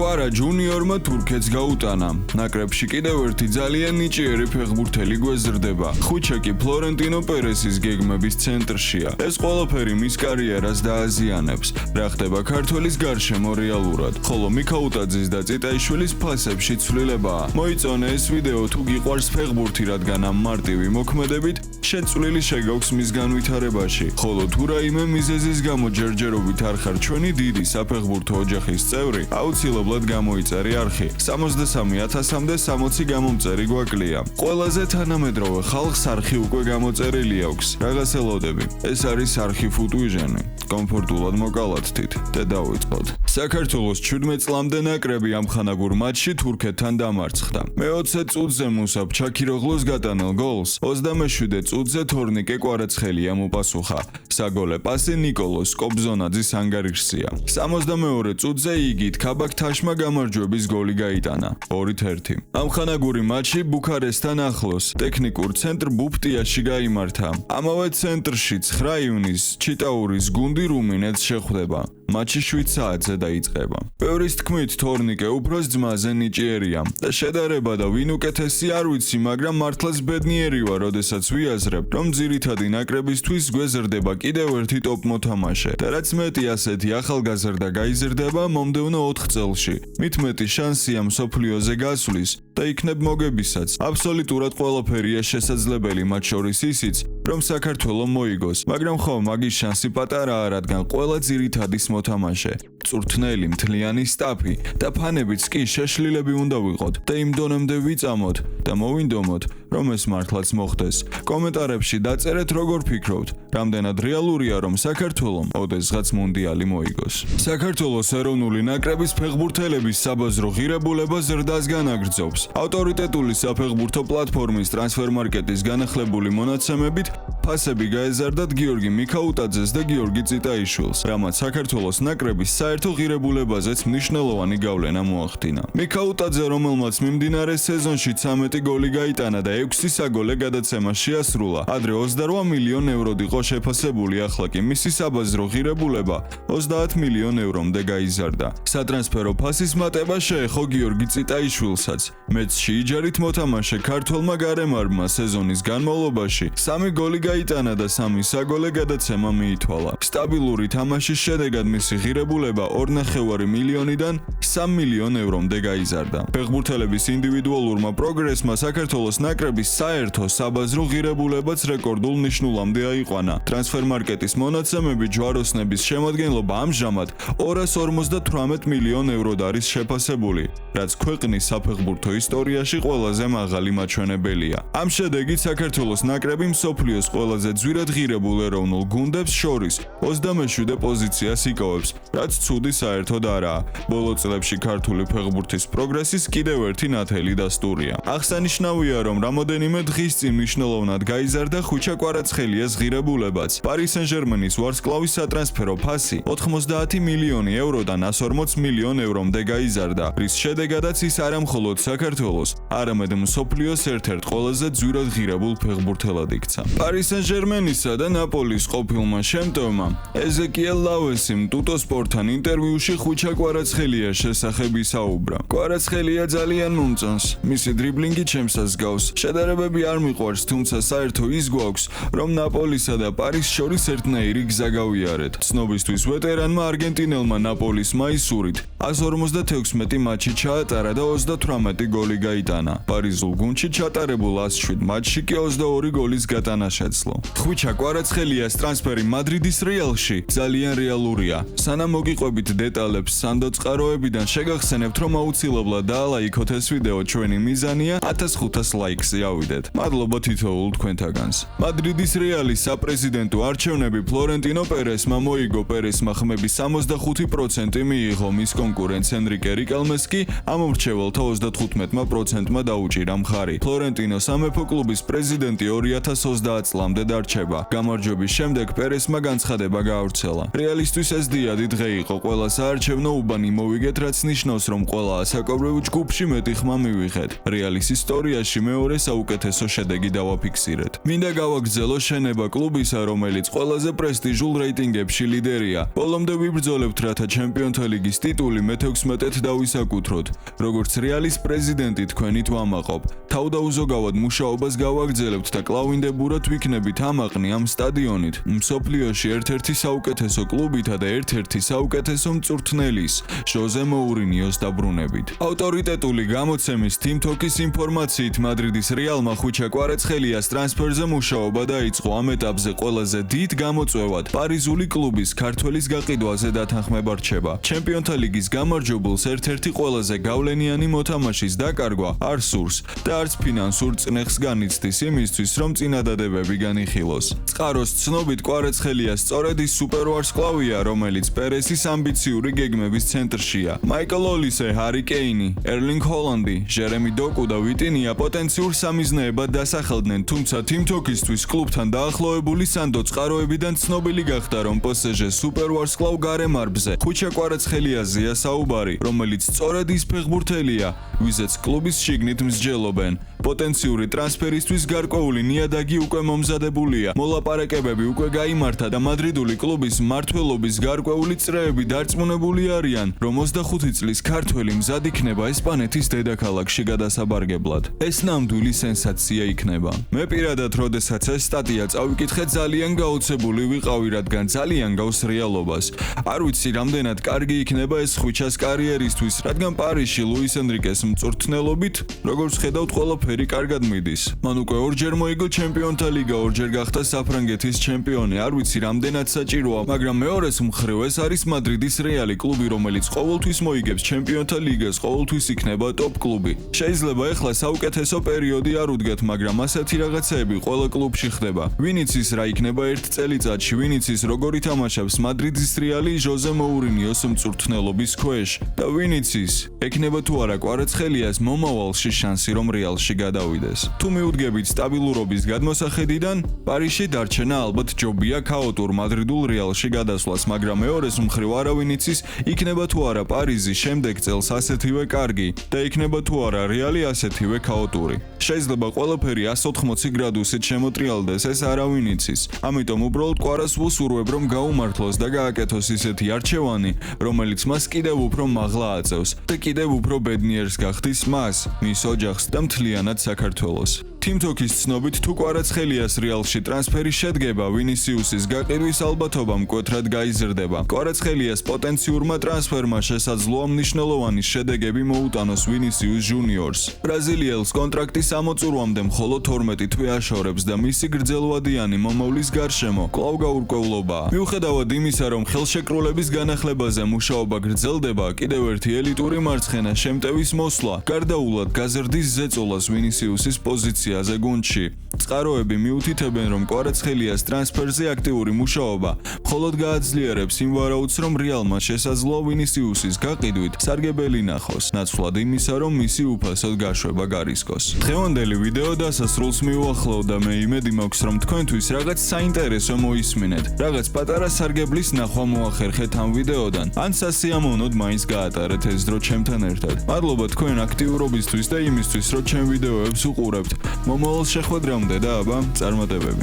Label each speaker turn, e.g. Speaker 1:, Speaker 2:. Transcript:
Speaker 1: კვარა ჯუნიორმა თურქეთს გაუტანა. ნაკრებში კიდევ ერთი ძალიან ნიჭიერი ფეხბურთელი გვეზრდება. ხუჩა კი ფლორენტინო პერესის გეგმების ცენტრშია. ეს ყველაფერი მის კარიერას დააზიანებს. რა ხდება ქართველის გარშემო რეალურად, ხოლო მიქაუტაძის და წიტაიშვილის ფასებში ცვლილებაა. მოიწონე ეს ვიდეო თუ გიყვარს ფეხბურთი, რადგან ამ მარტივი მოქმედებით შეცვლილი შეგაქვს მის განვითარებაში, ხოლო თუ რაიმე მიზეზის გამო ჯერჯერობით არ ხარ ჩვენი დიდი საფეხბურთო ოჯახის წევრი, აუცილებლად გამოიწერე არხი. 63.000-მდე 60 გამომწერი გვაკლია. ყველაზე თანამედროვე ხალხს არხი უკვე გამოწერილი აქვს. რაღაც ელოდები. ეს არის არხი ფუტუიჟენი. კომფორტულად მოკალათთით და დავიწყოთ. საქართველოს 17 წლამდე ნაკრები ამხანაგურ მატჩში თურქეთთან დამარცხდა. მე-20 წუთზე მუსაბ ჩაქიროღლუს გატანილ გოლს 27 წუთზე თორნიკე კვარაცხელია მოპასუხა. საგოლე პასი ნიკოლოს კობზონაძის ანგარიშსია. 62 წუთზე იგით ქაბაქთაშმა გამარჯვების გოლი გაიტანა. 2-1. ამხანაგური მატჩი ბუქარესტთან ახლოს ტექნიკურ ცენტრ ბუფტიაში გაიმართა. ამავე ცენტრში 9 ივნის ჩიტაურის გუნდი რუმინეთს შეხვდება. მატჩი 7 საათზე დაიწყება. ბევრის თქმით თორნიკე უფროს ძმაზე ნიჭიერია და შედარება და ვინ უკეთესი არ ვიცი, მაგრამ მართლაც ბედნიერი ვარ, როდესაც ვიაზრებ, რომ ძირითადი ნაკრებისთვის გვეზრდება კიდევ ერთი ტოპ მოთამაშე და რაც მეტი ასეთი ახალგაზრდა გაიზრდება მომდევნო 4 წელში, მით მეტი შანსია მსოფლიოზე გასვლის და იქნებ მოგებისაც. აბსოლუტურად ყველაფერია შესაძლებელი, მათ შორის ისიც, რომ საქართველო მოიგოს, მაგრამ ხო, მაგის შანსი პატარაა, რადგან ყველა ძირითადის მოთამაშე, წვრთნელი, მთლიანი სტაფი და ფანებიც კი შეშლილები უნდა ვიყოთ და იმ დონემდე ვიწამოთ და მოვინდომოთ, რომ ეს მართლაც მოხდეს. კომენტარებში დაწერეთ, როგორ ფიქრობთ, რამდენად რეალურია, რომ საქართველომ ოდესღაც მუნდიალი მოიგოს. საქართველოს ეროვნული ნაკრების ფეხბურთელების საბაზრო ღირებულება ზრდას განაგრძობს. ავტორიტეტული საფეხბურთო პლატფორმის ტრანსფერმარკეტის განახლებული მონაცემებით ფასები გაეზარდათ გიორგი მიქაუტაძეს და გიორგი წიტაიშვილს, რამაც საქართველოს ნაკრების საერთო ღირებულებაზეც მნიშვნელოვანი გავლენა მოახდინა. მიქაუტაძე, რომელმაც მიმდინარე სეზონში 13 გოლი გაიტანა და 6 საგოლე გადაცემა შეასრულა, ადრე 28 მილიონ ევროდ იყო შეფასებული, ახლა კი მისი საბაზრო ღირებულება 30 მილიონ ევრომდე გაიზარდა. სატრანსფერო ფასის მატება შეეხო გიორგი წიტაიშვილსაც. მეცში იჯარით მოთამაშე ქართველმა გარემარბმა სეზონის განმავლობაში 3 გოლი გაიტანა და 3 საგოლე გადაცემა მიითვალა. სტაბილური თამაშის შედეგად მისი ღირებულება 2,5 მილიონიდან 3 მილიონ ევრომდე გაიზარდა. ფეხბურთელების ინდივიდუალურმა პროგრესმა საქართველოს ნაკრების საერთო საბაზრო ღირებულებაც რეკორდულ ნიშნულამდე აიყვანა. ტრანსფერმარკეტის მონაცემებით ჯვაროსნების შემადგენლობა ამჟამად 258 მილიონ ევროდ არის შეფასებული, რაც ქვეყნის საფეხბურთო ისტორიაში ყველაზე მაღალი მაჩვენებელია. ამ შედეგით საქართველოს ნაკრები მსოფლიოს ყველაზე ძვირად ღირებულ ეროვნულ გუნდებს შორის 27 პოზიციას იკავებს, რაც ცუდი საერთოდ არაა. ბოლო წლებში ქართული ფეხბურთის პროგრესის კიდევ ერთი ნათელი დასტურია. აღსანიშნავია, რომ რამოდენიმე დღის წინ მნიშვნელოვნად გაიზარდა ხუჩა კვარაცხელიას ღირებულებაც. პარი სენ-ჟერმენის ვარსკვლავის სატრანსფერო ფასი 90 მილიონი ევროდან 140 მილიონ ევრომდე გაიზარდა, რის შედეგადაც ის არა მხოლოდ საქართველოს, არამედ მსოფლიოს ერთ-ერთ ყველაზე ძვირად ღირებულ ფეხბურთელად იქცა. პარი სენ-ჟერმენისა და ნაპოლის ყოფილმა შემტევმა ეზეკიელ ლავესიმ ტუტოსპორტთან ინტერვიუში ხუჩა კვარაცხელიას შესახებ ისაუბრა. კვარაცხელია ძალიან მომწონს, მისი დრიბლინგი ჩემსაც გავს. შედარებები არ მიყვარს, თუმცა საერთო ის გვაქვს, რომ ნაპოლისა და პარის შორის ერთნაირი გზა გავიარეთ. ცნობისთვის ვეტერანმა არგენტინელმა ნაპოლის მაისურით 156 მატჩი ჩაატარა და 38 გოლი გაიტანა. პარიზულ გუნდში ჩატარებულ 107 მატჩში კი 22 გოლის გატანა შეძლო. ხუჩა კვარაცხელიას ტრანსფერი მადრიდის რეალში ძალიან რეალურია. სანამ მოგიყვებით დეტალებს სანდო წყაროებიდან, შეგახსენებთ, რომ აუცილებლად დაალაიქოთ ეს ვიდეო, ჩვენი მიზანია 1500 ლაიქზე ავიდეთ. მადლობა თითოეულ თქვენთაგანს. მადრიდის რეალის საპრეზიდენტო არჩევნები ფლორენტინო პერესმა მოიგო. პერესმა ხმების 65% მიიღო, მის კონკურენტს ენრიკე რიკელმეს კი ამ მრჩეველთა 35%-მა დაუჭირა მხარი. ფლორენტინო სამეფო კლუბის პრეზიდენტი 2030 წლამდე დარჩება. გამარჯვების შემდეგ პერესმა განცხადება გაავრცელა. რეალისტვის ეს დიადი დღე იყო, ყველა საარჩევნო უბანი მოვიგეთ, რაც ნიშნავს, რომ ყველა ასაკობრივ ჯგუფში მეტი ხმა მივიღეთ. რეალის ისტორიაში მეორე საუკეთესო შედეგი დავაფიქსირეთ. მინდა გავაგრძელო შენება კლუბისა, რომელიც ყველაზე პრესტიჟულ რეიტინგებში ლიდერია. ბოლომდე ვიბრძოლებთ, რათა ჩემპიონთა ლიგის ტიტული მე-16-ით დავისაკუთროთ. როგორც რეალის პრეზიდენტი თქვენით ვამაყობ. თავდაუზოგავად მუშაობას გავაგრძელებთ და კლავინდებურად ვიქნებით ამაყნი ამ სტადიონით. მსოფლიოში ერთ-ერთი საუკეთესო კლუბითა და ერთ-ერთი საუკეთესო მწვრთნელის, ჟოზე მოურინიოს დაბრუნებით. ავტორიტეტული გამოცემის Team Talk-ის ინფორმაციით მადრიდის რეალმა ხვიჩა კვარაცხელიას ტრანსფერზე მუშაობა დაიწყო. ამ ეტაპზე ყველაზე დიდ გამოწვევად პარიზული კლუბის ქართველის გაყიდვაზე დათანხმება რჩება. ჩემპიონთა ლიგის გამარჯვებულს ერთ-ერთი ყველაზე გავლენიანი მოთამაშის დაკარგვა არ სურს და არც ფინანსურ წნეხს განიცდის იმისთვის, რომ წინადადებები განიხილოს. წყაროს ცნობით კვარაცხელია სწორედ ის სუპერვარსკვლავია, რომელიც პერესის ამბიციური გეგმების ცენტრშია. მაიკლ ოლისე, ჰარი კეინი, ერლინგ ჰოლანდი, ჟერემი დოკუ და ვიტინია პოტენციურ სამიზნეებად დასახელდნენ, თუმცა Team Talk-ისთვის კლუბთან დაახლოებული სანდო წყაროებიდან ცნობილი გახდა, რომ PSG სუპერვარსკვლავ გარემარბზე ხვიჩა კვარაცხელიაზეა საუბარი, რომელიც სწორედ ის ფეხბურთელია, ვიზეც კლუბის შიგნით მსჯელობენ. პოტენციური ტრანსფერისთვის გარკვეული ნიადაგი უკვე მომზადებულია. მოლაპარაკებები უკვე გაიმართა და მადრიდული კლუბის მმართველობის გარკვეული წრეები დარწმუნებული არიან, რომ 25 წლის ქართველი მზად იქნება ესპანეთის დედაქალაქში გადასაბარგებლად. ეს ნამდვილი სენსაცია იქნება. მე პირადად, როდესაც ეს სტატია წავიკითხე, ძალიან გაოცებული ვიყავი, რადგან ძალიან გავს რეალობას. არ ვიცი, რამდენად კარგი იქნება ეს ხვიჩას კარიერისთვის, რადგან პარიზში ლუის ენრიკეს მწვრთნელობით, როგორც ხედავთ, ყველაფერი კარგად მიდის. მან უკვე ორჯერ მოიგო ჩემპიონთა ლიგა, ორჯერ გახდა საფრანგეთის ჩემპიონი. არ ვიცი, რამდენად საჭიროა, მაგრამ მეორეს მხრივ ეს არის მადრიდის რეალი კლუბი, რომელიც ყოველთვის მოიგებს ჩემპიონთა ლიგას, ყოველთვის იქნება ტოპ კლუბი. შეიძლება ეხლა საუკეთესო პერიოდი არ უდგათ, მაგრამ ასეთი რაღაცეები ყველა კლუბში ხდება. ვინ იცის რა იქნება ერთ წელიწადში, ვინ იცის როგორ ითამაშებს მადრიდის რეალი ჟოზე მოურინიოს მწვრთნელობის ქვეშ და ვინ იცის, ექნება თუ არა კვარაცხელიას მომავალში შანსი, რომ რეალში გადავიდეს. თუ მიუდგებით სტაბილურობის გადმოსახედიდან, პარიზში დარჩენა ალბათ ჯობია ქაოტურ მადრიდულ რეალში გადასვლას, მაგრამ მეორეს მხრივ არავინ იცის, იქნება თუ არა პარიზი შემდეგ წელს ასეთივე კარგი და იქნება თუ არა რეალი ასეთივე ქაოტური. შეიძლება ყველაფერი 180 გრადუსით შემოტრიალდეს, ეს არავინ იცის. ამიტომ უბრალოდ კვარას ვუსურვებ, რომ გაუმართლოს და გააკეთოს ისეთი არჩევანი, რომელიც მას კიდევ უფრო მაღლა აწევს და კიდევ უფრო ბედნიერს გახდის მას, მის ოჯახს და მთლიანად საქართველოს. Team Talk-ის ცნობით, თუ კვარაცხელიას რეალში ტრანსფერი შედგება, ვინისიუსის გაყიდვის ალბათობა მკვეთრად გაიზრდება. კვარაცხელიას პოტენციურმა ტრანსფერმა შესაძლოა მნიშვნელოვანი შედეგები მოუტანოს ვინისიუს ჟუნიორს. ბრაზილიელს კონტრაქტის ამოწურვამდე მხოლოდ 12 თვე აშორებს და მისი გრძელვადიანი მომავლის გარშემო კვლავ გაურკვევლობაა. მიუხედავად იმისა, რომ ხელშეკრულების განახლებაზე მუშაობა გრძელდება, კიდევ ერთი ელიტური მარცხენა შემტევის მოსვლა გარდაულად გაზრდის ზეწოლას ვინისიუსის პოზიციაზე გუნდში. წყაროები მიუთითებენ, რომ კვარაცხელიას ტრანსფერზე აქტიური მუშაობა მხოლოდ გააძლიერებს იმ ვარაუდს, რომ რეალმა შესაძლოა ვინისიუსის გაყიდვით სარგებელი ნახოს, ნაცვლად იმისა, რომ მისი უფასოდ გაშვება გარისკოს. დღევანდელი ვიდეო დასასრულს მიუახლოვ და მე იმედი მაქვს, რომ თქვენთვის რაღაც საინტერესო მოისმინეთ, რაღაც პატარა სარგებლის ნახვა მოახერხეთ ამ ვიდეოდან, ან სასიამოვნოდ მაინც გაატარეთ ეს დრო ჩემთან ერთად. მადლობა თქვენ აქტიურობისთვის და იმისთვის, რომ ჩემ ვიდეოებს უყურებთ. მომავალ შეხვედრამდე და აბა, წარმატებები.